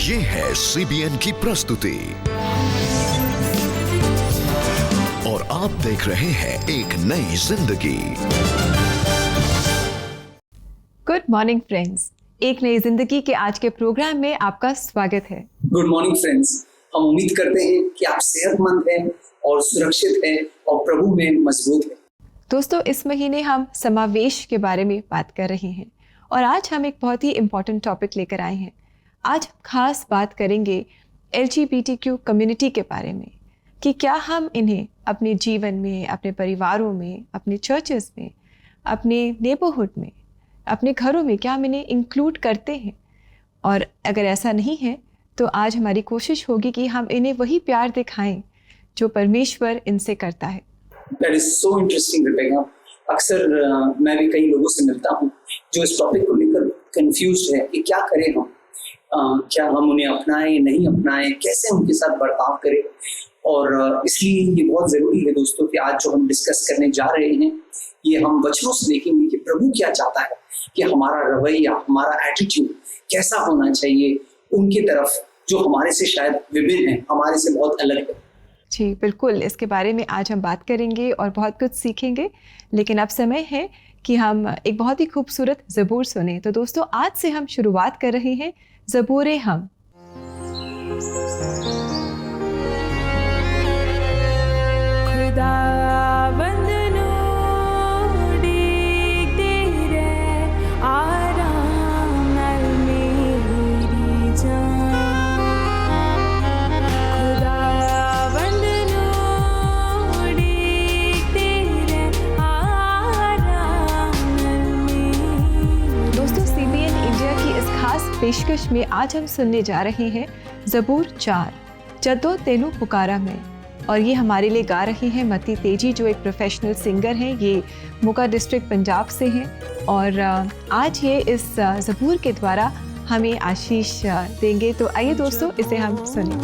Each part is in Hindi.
ये है CBN की प्रस्तुति और आप देख रहे हैं एक नई जिंदगी। गुड मॉर्निंग फ्रेंड्स, एक नई जिंदगी के आज के प्रोग्राम में आपका स्वागत है। गुड मॉर्निंग फ्रेंड्स, हम उम्मीद करते हैं कि आप सेहतमंद हैं और सुरक्षित हैं और प्रभु में मजबूत हैं। दोस्तों, इस महीने हम समावेश के बारे में बात कर रहे हैं और आज हम एक बहुत ही इम्पॉर्टेंट टॉपिक लेकर आए हैं। आज हम खास बात करेंगे LGBTQ कम्युनिटी के बारे में कि क्या हम इन्हें अपने जीवन में, अपने परिवारों में, अपने चर्चेस में, अपने नेबरहुड में, अपने घरों में क्या हम इन्हें इंक्लूड करते हैं, और अगर ऐसा नहीं है तो आज हमारी कोशिश होगी कि हम इन्हें वही प्यार दिखाएं जो परमेश्वर इनसे करता है। That is so interesting, Rebecca. अक्सर मैं भी कई लोगों से मिलता हूँ जो इस टॉपिक को लेकर कंफ्यूज्ड है कि क्या करें हम, क्या हम उन्हें अपनाएं, नहीं अपनाएं, कैसे उनके साथ बर्ताव करें। और इसलिए ये बहुत ज़रूरी है दोस्तों कि आज जो हम डिस्कस करने जा रहे हैं ये हम वचनों से देखेंगे कि प्रभु क्या चाहता है, कि हमारा रवैया, हमारा एटीट्यूड कैसा होना चाहिए उनकी तरफ जो हमारे से शायद विभिन्न है, हमारे से बहुत अलग है। जी बिल्कुल, इसके बारे में आज हम बात करेंगे और बहुत कुछ सीखेंगे। लेकिन अब समय है कि हम एक बहुत ही खूबसूरत ज़बूर सुने। तो दोस्तों, आज से हम शुरुआत कर रहे हैं ज़बूरे हम। पेशकश में आज हम सुनने जा रहे हैं ज़बूर 4 जद्दो तेनू पुकारा में, और ये हमारे लिए गा रहे हैं मती तेजी जो एक प्रोफेशनल सिंगर हैं। ये मोगा डिस्ट्रिक्ट पंजाब से हैं और आज ये इस ज़बूर के द्वारा हमें आशीष देंगे। तो आइए दोस्तों, इसे हम सुनें।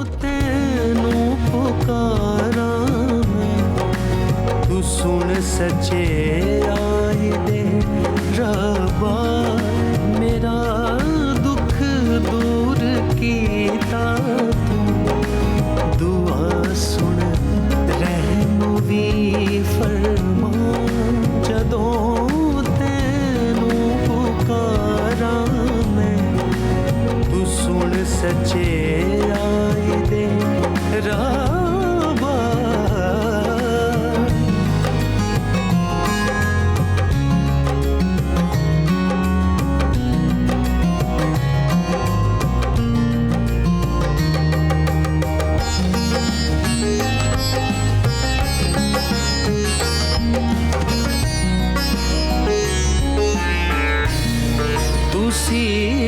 तू सुन सच्चे आई दे रब्बा, मेरा दूर कीता तू, दुआ सुन रहम भी फरमा, जदों तैनू पुकारा मैं, तू सुन सच्चे आई दे रब्बा।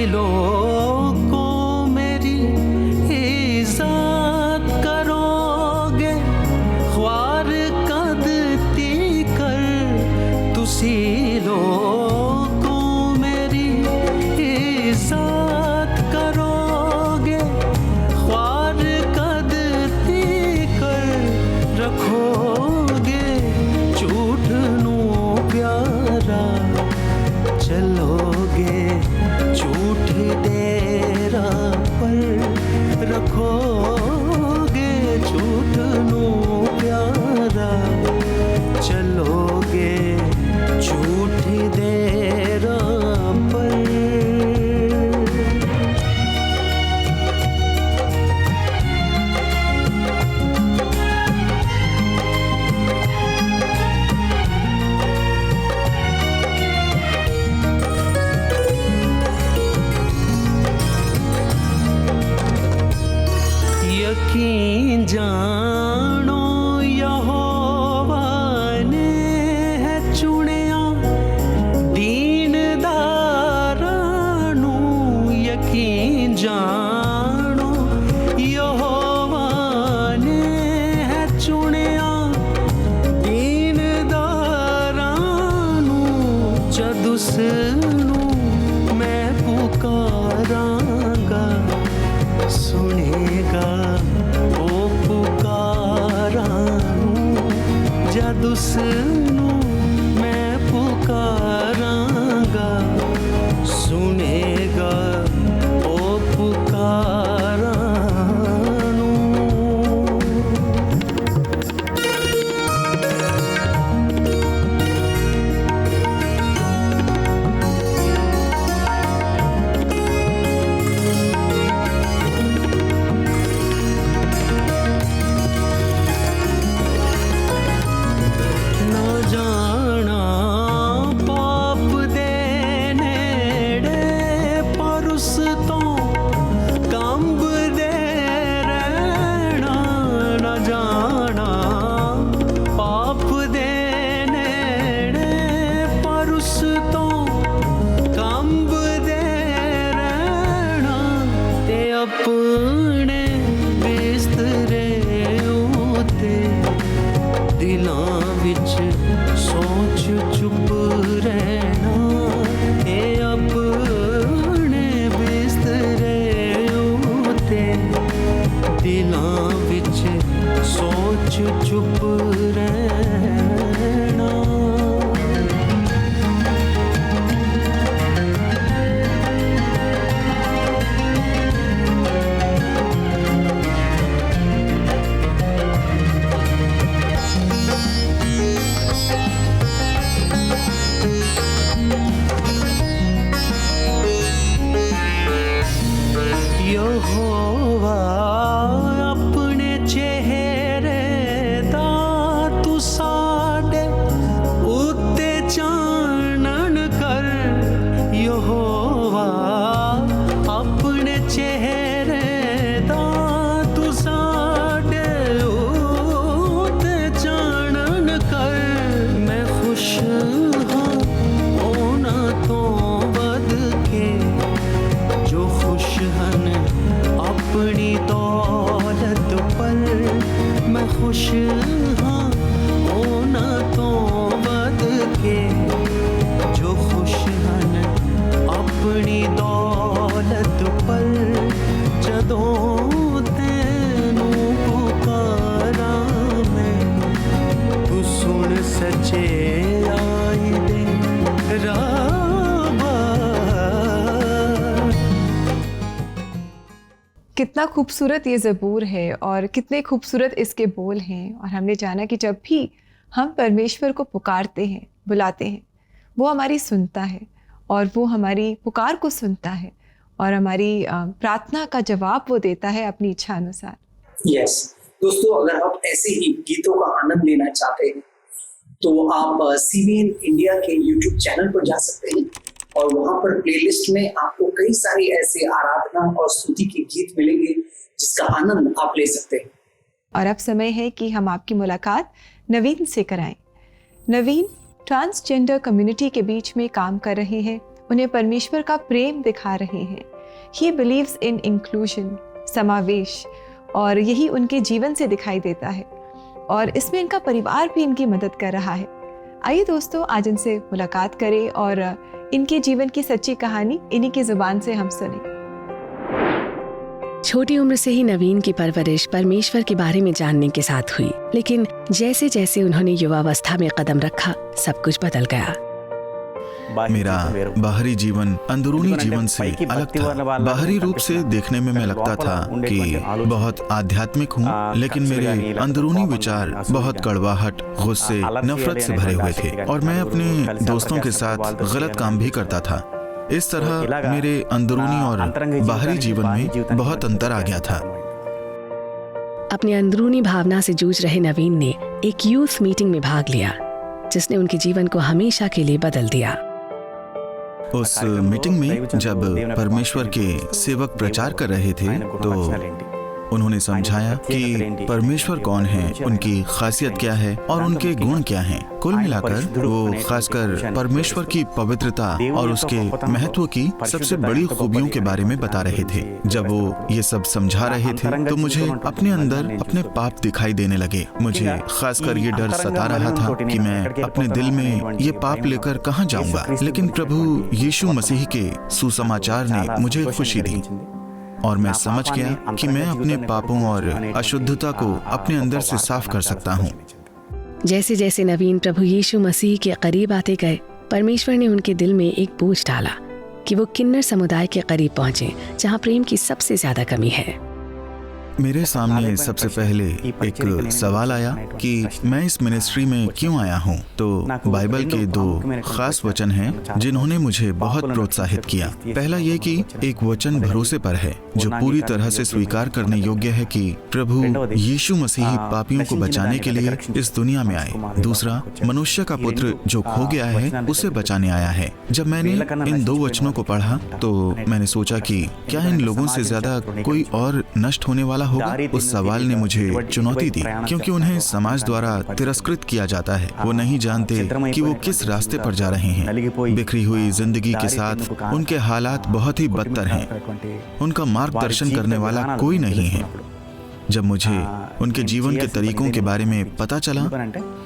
लोगों को मेरी इज़्ज़त करोगे, ख्वार कदती कर, तुसी लोगों को मेरी इज़्ज़त करोगे, ख्वार कदती कर, रखोगे झूठ नू प्यारा, चलोगे झूठ डेरा पर, रखोगे झूठ नू प्यारा, चलोगे झूठ डेरा पर। यकीन जानो यहोवा ने है चुनिया दीनदारां नू, यकीन जानो यहोवा ने है चुनिया दीनदारां नू, जद उसनू मैं पुकारांगा सुनेगा ओ पुकारा, जद उसनू मैं पुकारांगा सुनेगा ओ पुकारा। कितना खूबसूरत ये ज़बूर है और कितने खूबसूरत इसके बोल हैं। और हमने जाना कि जब भी हम परमेश्वर को पुकारते हैं, बुलाते हैं, वो हमारी सुनता है और वो हमारी पुकार को सुनता है और हमारी प्रार्थना का जवाब वो देता है अपनी इच्छा अनुसार। यस दोस्तों, अगर आप ऐसे ही गीतों का आनंद लेना चाहते हैं तो आप CBN इंडिया के YouTube चैनल पर जा सकते हैं और वहां पर प्लेलिस्ट में आपको कई सारे ऐसे आराधना और स्तुति के गीत मिलेंगे जिसका आनंद आप ले सकते हैं। और अब समय है कि हम आपकी मुलाकात नवीन से कराएं। नवीन ट्रांसजेंडर कम्युनिटी के बीच में काम कर रहे हैं, उन्हें परमेश्वर का प्रेम दिखा रहे हैं। ही बिलीव्स इन इंक्लूजन, समावेश, और यही उनके जीवन से दिखाई देता है और इसमें इनका परिवार भी इनकी मदद कर रहा है। आइए दोस्तों, आज इनसे मुलाकात करें और इनके जीवन की सच्ची कहानी इन्हीं की जुबान से हम सुने। छोटी उम्र से ही नवीन की परवरिश परमेश्वर के बारे में जानने के साथ हुई, लेकिन जैसे जैसे उन्होंने युवावस्था में कदम रखा, सब कुछ बदल गया। मेरा बाहरी जीवन अंदरूनी जीवन से अलग था। बाहरी रूप से देखने में मैं लगता था कि बहुत आध्यात्मिक हूँ, लेकिन मेरे अंदरूनी विचार बहुत कड़वाहट, गुस्से, नफरत से भरे हुए थे और मैं अपने दोस्तों के साथ गलत काम भी करता था। इस तरह मेरे अंदरूनी और बाहरी जीवन में बहुत अंतर आ गया था। अपनी अंदरूनी भावना से जूझ रहे नवीन ने एक यूथ मीटिंग में भाग लिया, जिसने उनके जीवन को हमेशा के लिए बदल दिया। उस मीटिंग में जब परमेश्वर के सेवक प्रचार कर रहे थे तो उन्होंने समझाया कि परमेश्वर कौन है, उनकी खासियत क्या है और उनके गुण क्या हैं। कुल मिलाकर वो खासकर परमेश्वर की पवित्रता और उसके महत्व की सबसे बड़ी खूबियों के बारे में बता रहे थे। जब वो ये सब समझा रहे थे तो मुझे अपने अंदर अपने पाप दिखाई देने लगे। मुझे खासकर ये डर सता रहा था कि मैं अपने दिल में ये पाप लेकर कहाँ जाऊंगा, लेकिन प्रभु यीशु मसीह के सुसमाचार ने मुझे खुशी दी और मैं समझ गया कि मैं अपने पापों और अशुद्धता को अपने अंदर से साफ कर सकता हूँ। जैसे जैसे नवीन प्रभु यीशु मसीह के करीब आते गए, परमेश्वर ने उनके दिल में एक बोझ डाला कि वो किन्नर समुदाय के करीब पहुंचे, जहां प्रेम की सबसे ज्यादा कमी है। मेरे सामने सबसे पहले एक सवाल आया कि मैं इस मिनिस्ट्री में क्यों आया हूँ। तो बाइबल के दो खास वचन हैं जिन्होंने मुझे बहुत प्रोत्साहित किया। पहला ये कि एक वचन भरोसे पर है जो पूरी तरह से स्वीकार करने योग्य है कि प्रभु यीशु मसीह पापियों को बचाने के लिए इस दुनिया में आए। दूसरा, मनुष्य का पुत्र जो खो गया है उसे बचाने आया है। जब मैंने इन दो वचनों को पढ़ा तो मैंने सोचा कि क्या इन लोगों से ज्यादा कोई और नष्ट होने वाला होगा। उस सवाल ने मुझे चुनौती दी, क्योंकि उन्हें समाज द्वारा तिरस्कृत किया जाता है। वो नहीं जानते कि वो किस रास्ते पर जा रहे हैं। बिखरी हुई जिंदगी के साथ उनके हालात बहुत ही बदतर हैं। उनका मार्गदर्शन करने वाला कोई नहीं है। जब मुझे उनके जीवन के तरीकों के बारे में पता चला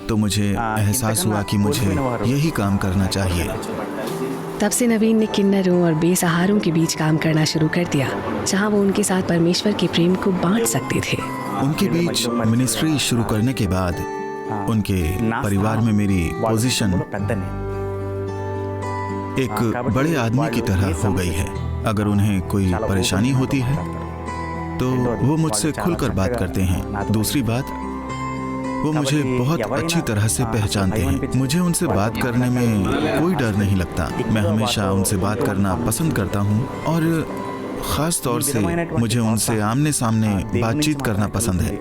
तो मुझे एहसास हुआ कि मुझे यही काम करना चाहिए। तब से नवीन ने किन्नरों और बेसहारों के बीच काम करना शुरू कर दिया, जहां वो उनके साथ परमेश्वर के प्रेम को बांट सकते थे। उनके बीच मिनिस्ट्री शुरू करने के बाद उनके परिवार में मेरी पोजीशन एक बड़े आदमी की तरह हो गई है। अगर उन्हें कोई परेशानी होती है तो वो मुझसे खुलकर बात करते हैं। दूसरी बात, वो मुझे बहुत अच्छी तरह से पहचानते हैं। मुझे उनसे बात करने में कोई डर नहीं लगता। मैं हमेशा उनसे बात करना पसंद करता हूँ और खास तौर से मुझे उनसे आमने सामने बातचीत करना पसंद है।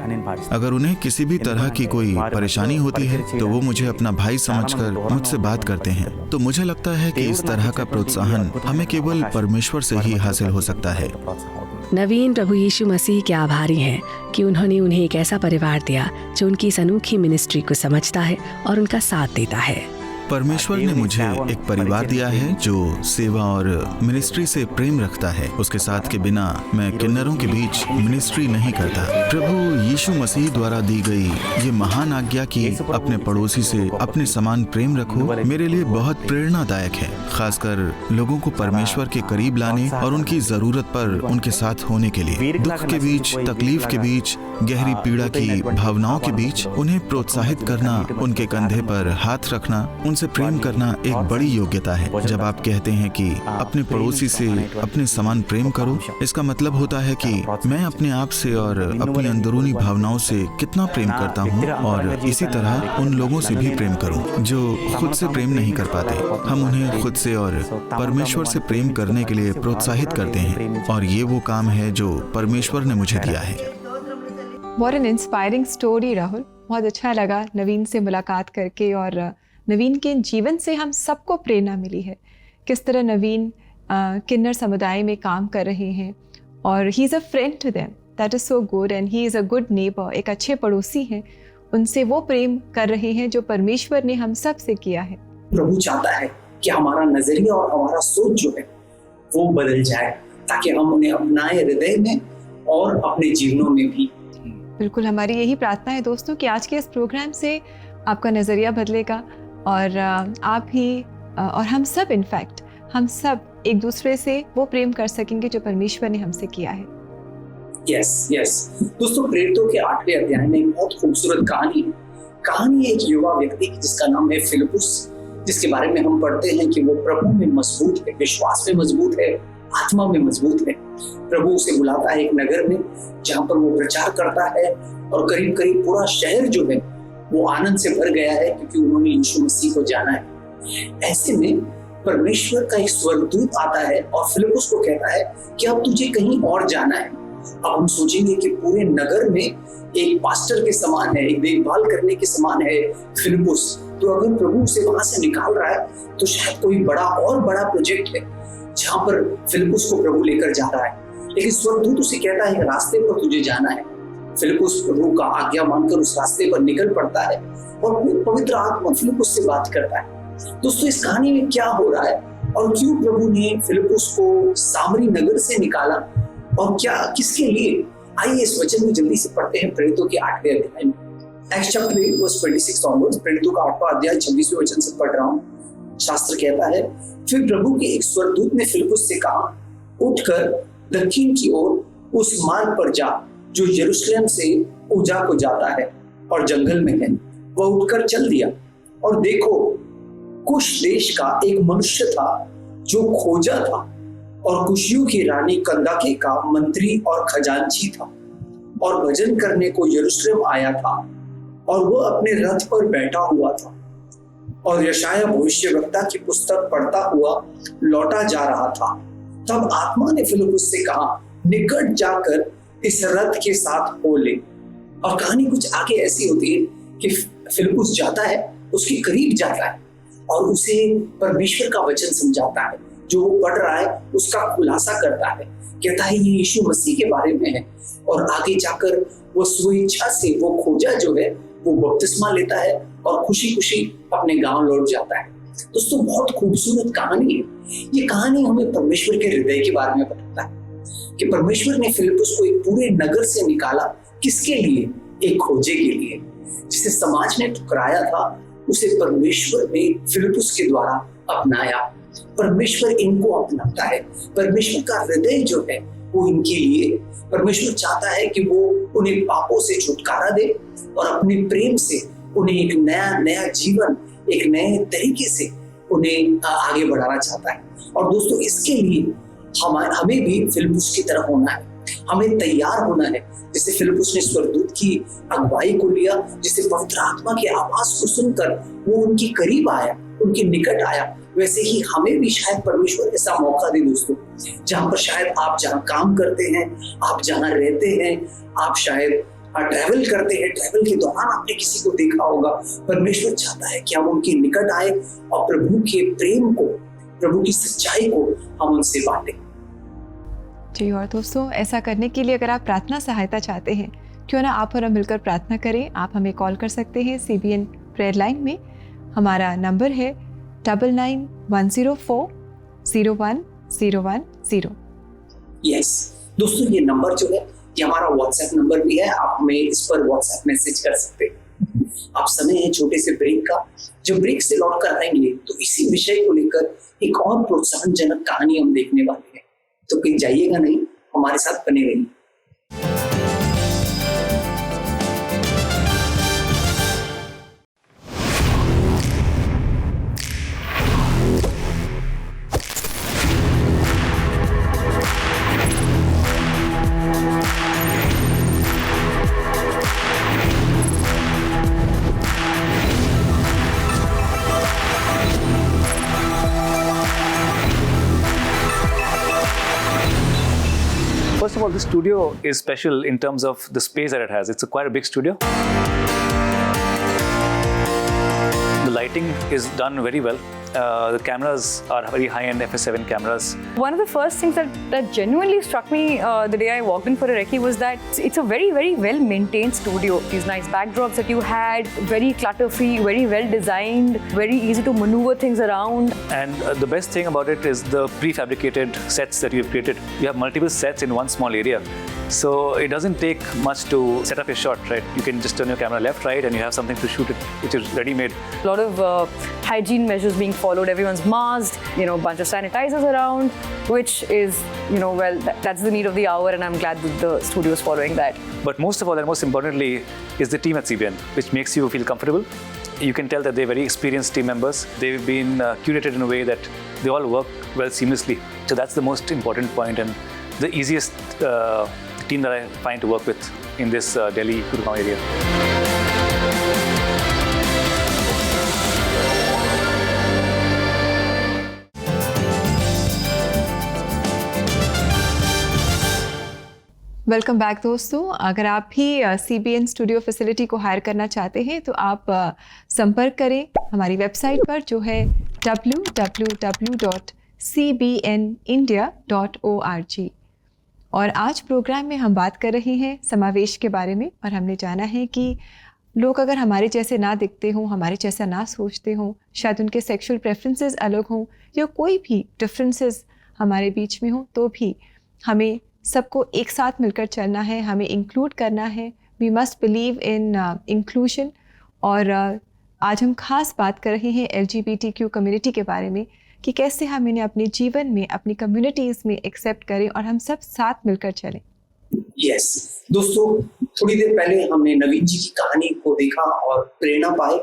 अगर उन्हें किसी भी तरह की कोई परेशानी होती है तो वो मुझे अपना भाई समझकर मुझसे बात करते हैं। तो मुझे लगता है कि इस तरह का प्रोत्साहन हमें केवल परमेश्वर से ही हासिल हो सकता है। नवीन प्रभु यीशु मसीह के आभारी हैं कि उन्होंने उन्हें एक ऐसा परिवार दिया जो उनकी इस अनोखी मिनिस्ट्री को समझता है और उनका साथ देता है। परमेश्वर ने मुझे एक परिवार दिया है जो सेवा और मिनिस्ट्री से प्रेम रखता है। उसके साथ के बिना मैं किन्नरों के बीच मिनिस्ट्री नहीं करता। प्रभु यीशु मसीह द्वारा दी गई ये महान आज्ञा कि अपने पड़ोसी से अपने समान प्रेम रखो मेरे लिए बहुत प्रेरणादायक है, खासकर लोगों को परमेश्वर के करीब लाने और उनकी जरूरत पर उनके साथ होने के लिए। दुख के बीच, तकलीफ के बीच, गहरी पीड़ा की भावनाओं के बीच उन्हें प्रोत्साहित करना, उनके कंधे पर हाथ रखना, से प्रेम करना एक बड़ी योग्यता है। जब आप कहते हैं कि अपने पड़ोसी से अपने समान प्रेम करो, इसका मतलब होता है कि मैं अपने आप से और अपनी अंदरूनी भावनाओं से कितना प्रेम करता हूँ, और इसी तरह उन लोगों से भी प्रेम करूँ जो खुद से प्रेम नहीं कर पाते। हम उन्हें खुद से और परमेश्वर से प्रेम करने के लिए प्रोत्साहित करते हैं, और ये वो काम है जो परमेश्वर ने मुझे दिया है। What an inspiring story Rahul. बहुत अच्छा लगा नवीन से मुलाकात करके, और नवीन के जीवन से हम सबको प्रेरणा मिली है किस तरह नवीन किन्नर समुदाय में काम कर रहे हैं, और he is a friend to them, that is so good, and he is a good neighbour, एक अच्छे पड़ोसी हैं। उनसे वो प्रेम कर रहे हैं जो परमेश्वर ने हम सब से किया है। प्रभु चाहता है कि हमारा नजरिया और हमारा सोच जो है वो बदल जाए, ताकि हम उन्हें अपनाए हृदय में और अपने जीवनों में भी। बिल्कुल, हमारी यही प्रार्थना है दोस्तों कि आज के इस प्रोग्राम से आपका नज़रिया बदलेगा, और आप ही और हम सब, इनफैक्ट हम सब एक दूसरे से वो प्रेम कर सकेंगे जो परमेश्वर ने हमसे किया है। यस दोस्तों, प्रेरितों के 8वें अध्याय में एक बहुत खूबसूरत कहानी एक युवा व्यक्ति की जिसका नाम है फिलिपुस, जिसके बारे में हम पढ़ते हैं कि वो प्रभु में मजबूत है, विश्वास में मजबूत है, आत्मा में मजबूत है। प्रभु उसे बुलाता है एक नगर में जहां पर वो प्रचार करता है, और करीब करीब पूरा शहर जो है वो आनंद से भर गया है, क्योंकि उन्होंने यीशु मसीह को जाना है। ऐसे में परमेश्वर का एक स्वर्गदूत आता है और फिलिपुस को कहता है कि अब तुझे कहीं और जाना है। अब हम सोचेंगे कि पूरे नगर में एक पास्टर के समान है, एक देखभाल करने के समान है फिलिपुस, तो अगर प्रभु उसे वहां से निकाल रहा है तो शायद कोई बड़ा प्रोजेक्ट है जहां पर फिलिपुस को प्रभु लेकर जा रहा है। लेकिन स्वर्गदूत उसे कहता है रास्ते पर तुझे जाना है। फिलिपुस प्रभु का आज्ञा मानकर उस रास्ते पर निकल पड़ता है, और पवित्र आत्मा फिलिपुस से बात करता है। दोस्तों, इस कहानी में क्या हो रहा है और क्यों प्रभु ने फिलिपुस को सामरी नगर से निकाला, और क्या किसके लिए? आइए इस वचन को जल्दी से पढ़ते हैं प्रेरितों के 8वें अध्याय में। एक्ट्स चैप्टर 8 वर्स 26 ऑनवर्ड्स, प्रेरितों का 8वां अध्याय 26वें वचन से पढ़ रहा हूँ। शास्त्र कहता है, फिर प्रभु के एक स्वर्गदूत ने फिलिपुस से कहा, उठकर दक्षिण की ओर उस मार्ग पर जा जो यरूशलेम से उजा को जाता है और जंगल में है। वह उठकर चल दिया, और देखो कुश देश का एक मनुष्य था जो खोजा था, और कुशियों की रानी कंदाके का मंत्री और खजांची था, और भजन करने को यरूशलेम आया था, और वह अपने रथ पर बैठा हुआ था, और यशायाह भविष्यवक्ता की पुस्तक पढ़ता हुआ लौटा जा रहा था। तब आत्मा ने फिलिपुस से कहा, निकट जाकर इस रथ के साथ हो ले। और कहानी कुछ आगे ऐसी होती है कि फिलिपुस जाता है, उसके करीब जाता है, और उसे परमेश्वर का वचन समझाता है। जो वो पढ़ रहा है उसका खुलासा करता है, कहता है ये यीशु मसीह के बारे में है, और आगे जाकर वो स्वेच्छा से वो खोजा जो है वो बपतिस्मा लेता है और खुशी खुशी अपने गांव लौट जाता है। दोस्तों, बहुत खूबसूरत कहानी है। ये कहानी हमें परमेश्वर के हृदय के बारे में बताता है कि परमेश्वर ने फिलिपुस को एक पूरे नगर से निकाला। किसके लिए? एक खोजे के लिए। जिसे समाज ने ठुकराया था उसे परमेश्वर ने फिलिपुस के द्वारा अपनाया। परमेश्वर इनको अपनाता है। परमेश्वर का हृदय जो है वो इनके लिए, परमेश्वर चाहता है कि वो उन्हें पापों से छुटकारा दे और अपने प्रेम से उन्हें एक नया जीवन, एक नए तरीके से उन्हें आगे बढ़ाना चाहता है। और दोस्तों, इसके लिए हमें भी फिलिपुस की तरह होना है, हमें तैयार होना है। जैसे फिलिपुस ने स्वर्गदूत की अगुवाई को लिया, जिसे पवित्र आत्मा की आवाज को सुनकर वो उनके करीब आया, उनके निकट आया, वैसे ही हमें भी शायद परमेश्वर ऐसा मौका दे दोस्तों, जहां पर शायद आप जहां काम करते हैं, आप जहां रहते हैं, आप शायद ट्रैवल करते हैं, ट्रैवल के दौरान आपने किसी को देखा होगा। परमेश्वर चाहता है कि हम उनके निकट आए और प्रभु के प्रेम को, प्रभु की सच्चाई को हम उनसे बांटें। जी, और दोस्तों, ऐसा करने के लिए अगर आप प्रार्थना सहायता चाहते हैं, क्यों ना आप और हम मिलकर प्रार्थना करें। आप हमें कॉल कर सकते हैं CBN प्रेयर लाइन में। हमारा नंबर है 9910401010। यस दोस्तों, ये नंबर जो है ये हमारा व्हाट्सएप नंबर भी है। आप हमें इस पर व्हाट्सएप मैसेज कर सकते हैं। अब समय है छोटे से ब्रेक का। जब ब्रेक से लौट कर आएंगे तो इसी विषय को लेकर एक और प्रोत्साहनजनक कहानी हम देखने वाले हैं। तो कहीं जाइएगा नहीं, हमारे साथ बने रहिए। First of all, this studio is special in terms of the space that it has. It's quite a big studio. The lighting is done very well. The cameras are very high-end FS7 cameras. One of the first things that genuinely struck me the day I walked in for a recce was that it's a very, very well-maintained studio. These nice backdrops that you had, very clutter-free, very well-designed, very easy to maneuver things around. And the best thing about it is the prefabricated sets that you've created. You have multiple sets in one small area. So it doesn't take much to set up a shot, right? You can just turn your camera left, right, and you have something to shoot it, which is ready-made. A lot of hygiene measures being followed. Everyone's masked, a bunch of sanitizers around, which is, well, that's the need of the hour, and I'm glad that the studio is following that. But most of all, and most importantly, is the team at CBN, which makes you feel comfortable. You can tell that they're very experienced team members. They've been curated in a way that they all work well seamlessly. So that's the most important point, and the easiest team that I find to work with in this Delhi Gurgaon area. Welcome back दोस्तों। अगर आप भी CBN स्टूडियो फैसिलिटी को हायर करना चाहते हैं तो आप संपर्क करें हमारी वेबसाइट पर जो है www.cbnindia.org। और आज प्रोग्राम में हम बात कर रहे हैं समावेश के बारे में, और हमने जाना है कि लोग अगर हमारे जैसे ना दिखते हों, हमारे जैसा ना सोचते हों, शायद उनके सेक्सुअल प्रेफरेंसेस अलग हों या कोई भी डिफरेंसेस हमारे बीच में हों, तो भी हमें सबको एक साथ मिलकर चलना है, हमें इंक्लूड करना है। We must believe in inclusion. और आज हम खास बात कर रहे हैं LGBTQ कम्युनिटी के बारे में कि कैसे हम इन्हें अपने जीवन में, अपनी कम्युनिटीज़ में एक्सेप्ट करें और हम सब साथ मिलकर चलें। यस दोस्तों, थोड़ी देर पहले हमने नवीन जी की कहानी को देखा और प्रेरणा पाए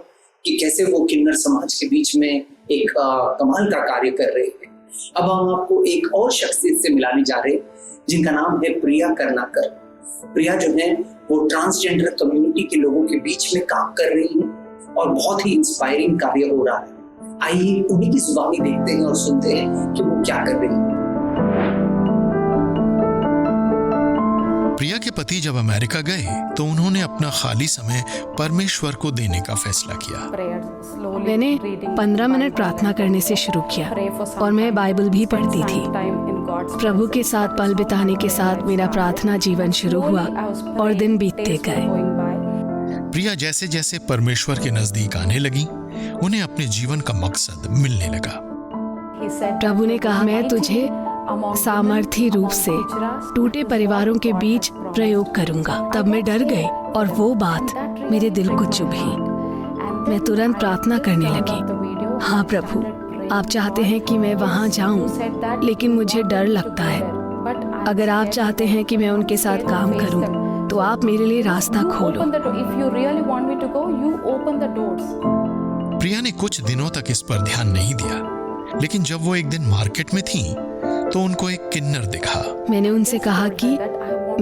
कि कैसे वो किन्नर समाज के बीच में एक कमाल का कार्य कर रहे हैं। अब हम आपको एक और शख्सियत से मिलाने जा रहे हैं जिनका नाम है प्रिया कर्नाकर। प्रिया जो है वो ट्रांसजेंडर कम्युनिटी के लोगों के बीच में काम कर रही हैं और बहुत ही इंस्पायरिंग कार्य हो रहा है। आइए उन्हीं की जुबानी देखते हैं और सुनते हैं कि वो क्या कर रही हैं। प्रिया के पति जब अमेरिका गए तो उन्होंने अपना खाली समय परमेश्वर को देने का फैसला किया। मैंने 15 मिनट प्रार्थना करने से शुरू किया और मैं बाइबल भी पढ़ती थी। प्रभु के साथ पल बिताने के साथ मेरा प्रार्थना जीवन शुरू हुआ और दिन बीतते गए। प्रिया जैसे जैसे परमेश्वर के नजदीक आने लगी, उन्हें अपने जीवन का मकसद मिलने लगा। प्रभु ने कहा, मैं तुझे सामर्थी रूप से टूटे परिवारों के बीच प्रयोग करूंगा। तब मैं डर गई और वो बात मेरे दिल को चुभी। मैं तुरंत प्रार्थना करने लगी, हाँ प्रभु, आप चाहते हैं कि मैं वहाँ जाऊँ, लेकिन मुझे डर लगता है। अगर आप चाहते हैं कि मैं उनके साथ काम करूँ तो आप मेरे लिए रास्ता खोलो। प्रिया ने कुछ दिनों तक इस पर ध्यान नहीं दिया, लेकिन जब वो एक दिन मार्केट में थी तो उनको एक किन्नर दिखा। मैंने उनसे कहा कि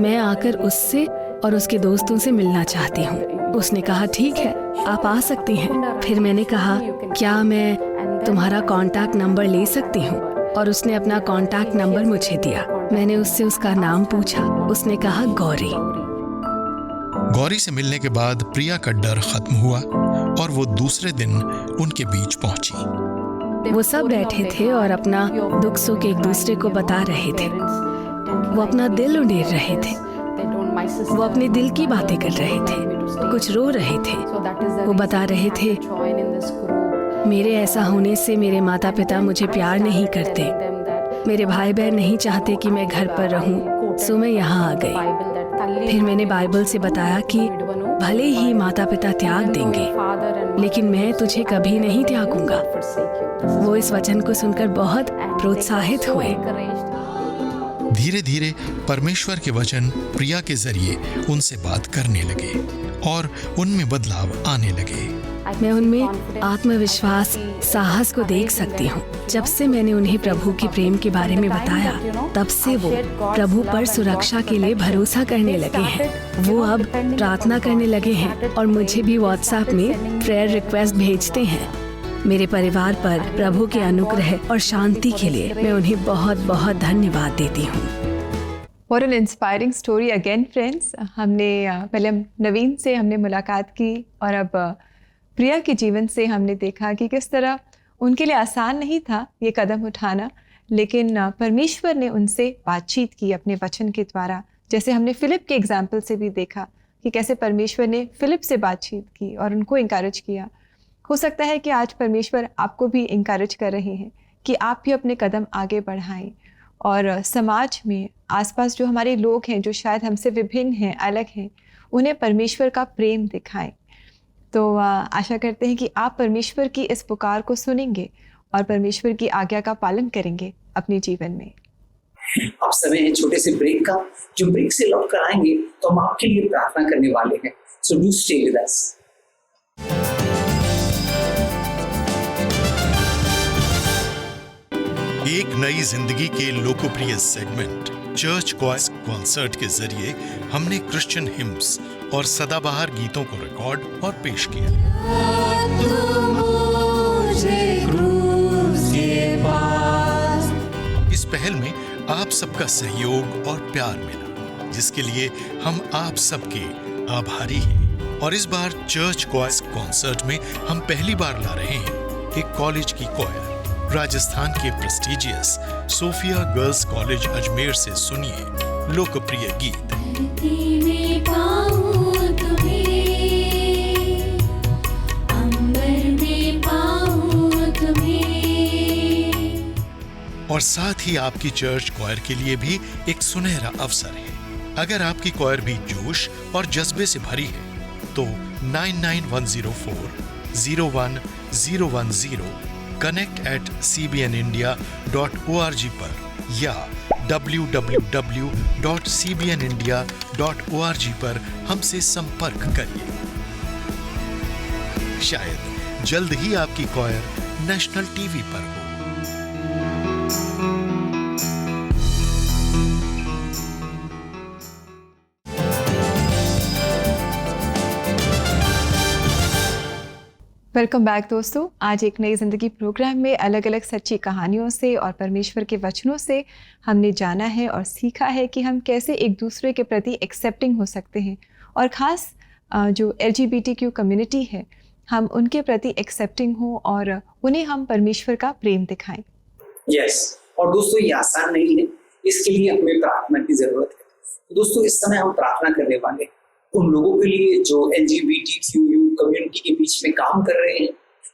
मैं आकर उससे और उसके दोस्तों से मिलना चाहती हूँ। उसने कहा ठीक है, आप आ सकती हैं। फिर मैंने कहा क्या मैं तुम्हारा कॉन्टैक्ट नंबर ले सकती हूँ, और उसने अपना कॉन्टैक्ट नंबर मुझे दिया। मैंने उससे उसका नाम पूछा। उसने कहा गौरी। गौरी से मिलने के बाद प्रिया का डर खत्म हुआ और वो दूसरे दिन उनके बीच पहुंची। वो सब बैठे थे और अपना दुख सुख एक दूसरे को बता रहे थे। वो अपना दिल उड़ेल रहे थे। वो अपने दिल की बातें कर रहे थे, कुछ रो रहे थे। वो बता रहे थे, मेरे ऐसा होने से मेरे माता पिता मुझे प्यार नहीं करते, मेरे भाई बहन नहीं चाहते कि मैं घर पर रहूं, सो मैं यहाँ आ गई। फिर मैंने बाइबल से बताया कि भले ही माता पिता त्याग देंगे, लेकिन मैं तुझे कभी नहीं त्यागूंगा। वो इस वचन को सुनकर बहुत प्रोत्साहित हुए। धीरे धीरे परमेश्वर के वचन प्रिया के जरिए उनसे बात करने लगे और उनमें बदलाव आने लगे। मैं उनमें आत्मविश्वास, साहस को देख सकती हूँ। जब से मैंने उन्हें प्रभु के प्रेम के बारे में बताया, तब से वो प्रभु पर सुरक्षा के लिए भरोसा करने लगे हैं। वो अब प्रार्थना करने लगे हैं और मुझे भी व्हाट्सएप में प्रेयर रिक्वेस्ट भेजते हैं। मेरे परिवार पर प्रभु के अनुग्रह और शांति के लिए मैं उन्हें बहुत बहुत धन्यवाद देती हूँ। What an inspiring story again, friends. हमने पहले हम नवीन से हमने मुलाकात की और अब प्रिया के जीवन से हमने देखा कि किस तरह उनके लिए आसान नहीं था ये कदम उठाना, लेकिन परमेश्वर ने उनसे बातचीत की अपने वचन के द्वारा। जैसे हमने फिलिप के एग्जाम्पल से भी देखा कि कैसे परमेश्वर ने फिलिप से बातचीत की और उनको इंकरेज किया। हो सकता है कि आज परमेश्वर आपको भी इंकरेज कर रहे हैं कि आप भी अपने कदम आगे बढ़ाएं और समाज में आसपास जो हमारे लोग हैं जो शायद हमसे विभिन्न हैं, अलग हैं, उन्हें परमेश्वर का प्रेम दिखाएं। तो आशा करते हैं कि आप परमेश्वर की इस पुकार को सुनेंगे और परमेश्वर की आज्ञा का पालन करेंगे अपने जीवन में। अब समय है छोटे से ब्रेक का। जो ब्रेक से लौट कर आएंगे तो हम आपके लिए प्रार्थना करने वाले हैं। So do stay with us. एक नई जिंदगी के लोकप्रिय सेगमेंट चर्च क्वाइस कॉन्सर्ट के जरिए हमने क्रिश्चियन हिम्स और सदाबहार गीतों को रिकॉर्ड और पेश किया। इस पहल में आप सबका सहयोग और प्यार मिला, जिसके लिए हम आप सबके आभारी हैं। और इस बार चर्च क्वाइस कॉन्सर्ट में हम पहली बार ला रहे हैं एक कॉलेज की क्वायर। राजस्थान के prestigious Sophia girls college Ajmer से सुनिए लोकप्रिय गीत और साथ ही आपकी चर्च क्वायर के लिए भी एक सुनहरा अवसर है। अगर आपकी क्वायर भी जोश और जज्बे से भरी है तो 99104 01010 connect@cbnindia.org पर या www.cbnindia.org पर हमसे संपर्क करिए। शायद जल्द ही आपकी क्वायर नेशनल टीवी पर हो। वेलकम बैक दोस्तों। आज एक नई ज़िंदगी प्रोग्राम में अलग अलग सच्ची कहानियों से और परमेश्वर के वचनों से हमने जाना है और सीखा है कि हम कैसे एक दूसरे के प्रति एक्सेप्टिंग हो सकते हैं और ख़ास जो LGBTQ कम्युनिटी है हम उनके प्रति एक्सेप्टिंग हो और उन्हें हम परमेश्वर का प्रेम दिखाएं। यस, और दोस्तों ये आसान नहीं है, इसके लिए हमें प्रार्थना की जरूरत है। तो दोस्तों इस समय हम प्रार्थना करने वाले हैं उन लोगों के लिए जो LGBTQ कम्युनिटी के बीच में काम कर रहे हैं।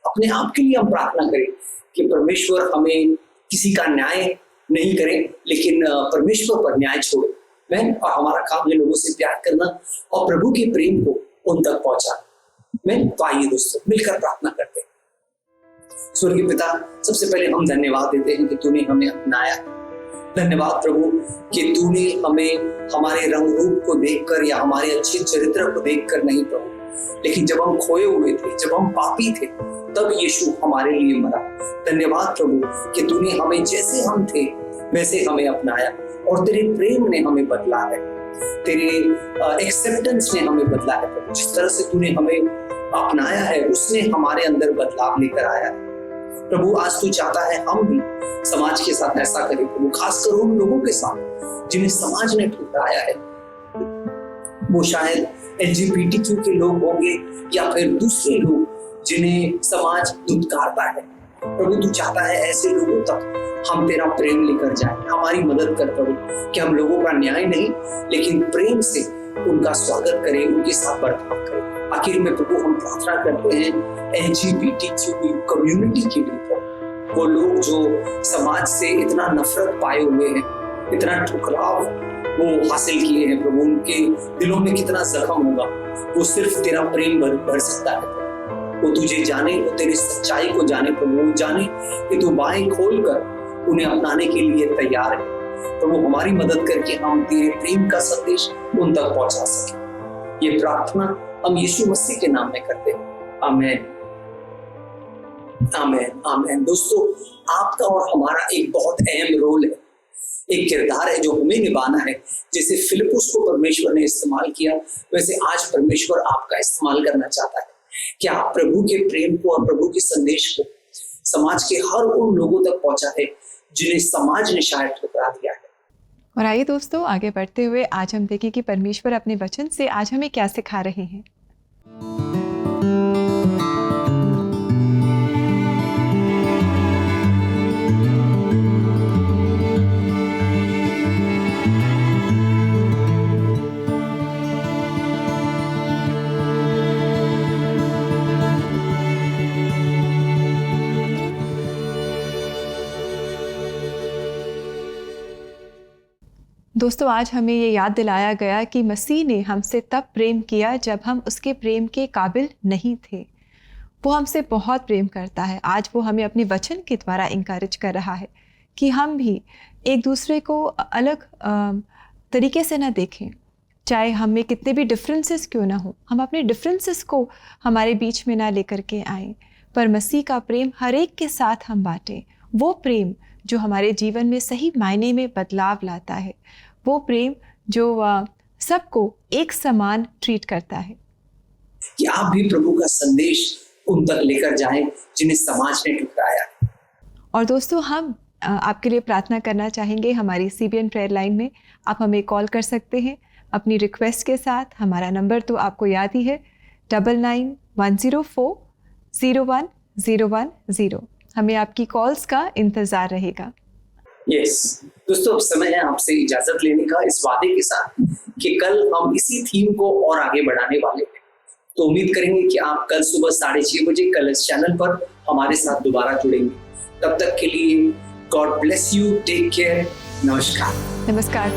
अपने आप के लिए हम प्रार्थना करें कि परमेश्वर हमें किसी का न्याय नहीं करे, लेकिन परमेश्वर पर न्याय छोड़े। मैं और हमारा काम है लोगों से प्यार करना और प्रभु के प्रेम को उन तक पहुंचाना। मैं तो आइए दोस्तों मिलकर प्रार्थना करते हैं। स्वर्गीय पिता, सबसे पहले हम धन्यवाद देते हैं कि तूने हमें अपनाया। धन्यवाद प्रभु कि तूने हमें हमारे रंग रूप को देखकर या हमारे अच्छे चरित्र को देखकर नहीं प्रभु, लेकिन जब हम खोए हुए थे, जब हम पापी थे, तब यीशु हमारे लिए मरा। धन्यवाद प्रभु कि तूने हमें जैसे हम थे वैसे हमें अपनाया और तेरे प्रेम ने हमें बदला है, तेरे एक्सेप्टेंस ने हमें बदला है प्रभु। जिस तरह से तूने हमें अपनाया है उसने हमारे अंदर बदलाव लेकर आया है प्रभु। आज तू चाहता है हम भी समाज के साथ ऐसा करें प्रभु, खासकर उन लोगों के साथ जिन्हें समाज ने ठुकराया है। वो शायद LGBTQ के लोग होंगे या फिर दूसरे लोग जिन्हें समाज दुत्कारता है। प्रभु तू चाहता है ऐसे लोगों तक हम तेरा प्रेम लेकर जाएं। हमारी मदद कर प्रभु कि हम लोगों का न्याय नहीं लेकिन प्रेम से उनका स्वागत करें, उनके साथ बर्ताव करें। आखिर में प्रभु हम प्रार्थना करते हैं LGBTQ कम्युनिटी के लिए, वो लोग जो समाज से इतना नफरत पाए हुए हैं, इतना ठुकराव वो हासिल किए हैं प्रभु, उनके दिलों में कितना जख्म होगा। वो सिर्फ तेरा प्रेम भर सकता है। वो तुझे जाने, वो तेरी सच्चाई को जाने प्रभु, वो जाने कि तू बाहें खोल कर उन्हें अपनाने के लिए तैयार है प्रभु। हमारी मदद करके हम तेरे प्रेम का संदेश उन तक पहुंचा सके। ये प्रार्थना हम यीशु मसीह के नाम में करते हैं। आमीन, आमीन, आमीन। दोस्तों आपका और हमारा एक बहुत अहम रोल है, एक किरदार है जो हमें निभाना है। जैसे फिलिपुस को परमेश्वर ने इस्तेमाल किया, वैसे आज परमेश्वर आपका इस्तेमाल करना चाहता है कि आप प्रभु के प्रेम को और प्रभु के संदेश को समाज के हर उन लोगों तक पहुंचाए जिन्हें समाज ने शायद ठुकरा दिया है। और आइए दोस्तों, आगे बढ़ते हुए आज हम देखें कि परमेश्वर अपने वचन से आज हमें क्या सिखा रहे हैं। दोस्तों, आज हमें ये याद दिलाया गया कि मसीह ने हमसे तब प्रेम किया जब हम उसके प्रेम के काबिल नहीं थे। वो हमसे बहुत प्रेम करता है। आज वो हमें अपने वचन के द्वारा इंकरेज कर रहा है कि हम भी एक दूसरे को अलग तरीके से ना देखें, चाहे हम में कितने भी डिफरेंसेस क्यों ना हो। हम अपने डिफरेंसेस को हमारे बीच में ना लेकर के आएँ, पर मसीह का प्रेम हर एक के साथ हम बांटें। वो प्रेम जो हमारे जीवन में सही मायने में बदलाव लाता है, वो प्रेम जो सबको एक समान ट्रीट करता है। कि आप भी प्रभु का संदेश उन तक लेकर जाएं जिन्हें समाज ने ठुकराया। और दोस्तों, हम आपके लिए प्रार्थना करना चाहेंगे हमारी CBN प्रेयर लाइन में। आप हमें कॉल कर सकते हैं अपनी रिक्वेस्ट के साथ। हमारा नंबर तो आपको याद ही है, 9910401010। हमें आपकी कॉल्स का इंतज़ार रहेगा। यस दोस्तों, अब समय है आपसे इजाजत लेने का, इस वादे के साथ कि कल हम इसी थीम को और आगे बढ़ाने वाले हैं। तो उम्मीद करेंगे कि आप कल सुबह 6:30 बजे कल इस चैनल पर हमारे साथ दोबारा जुड़ेंगे। तब तक के लिए God bless you, take care, नमस्कार। नमस्कार।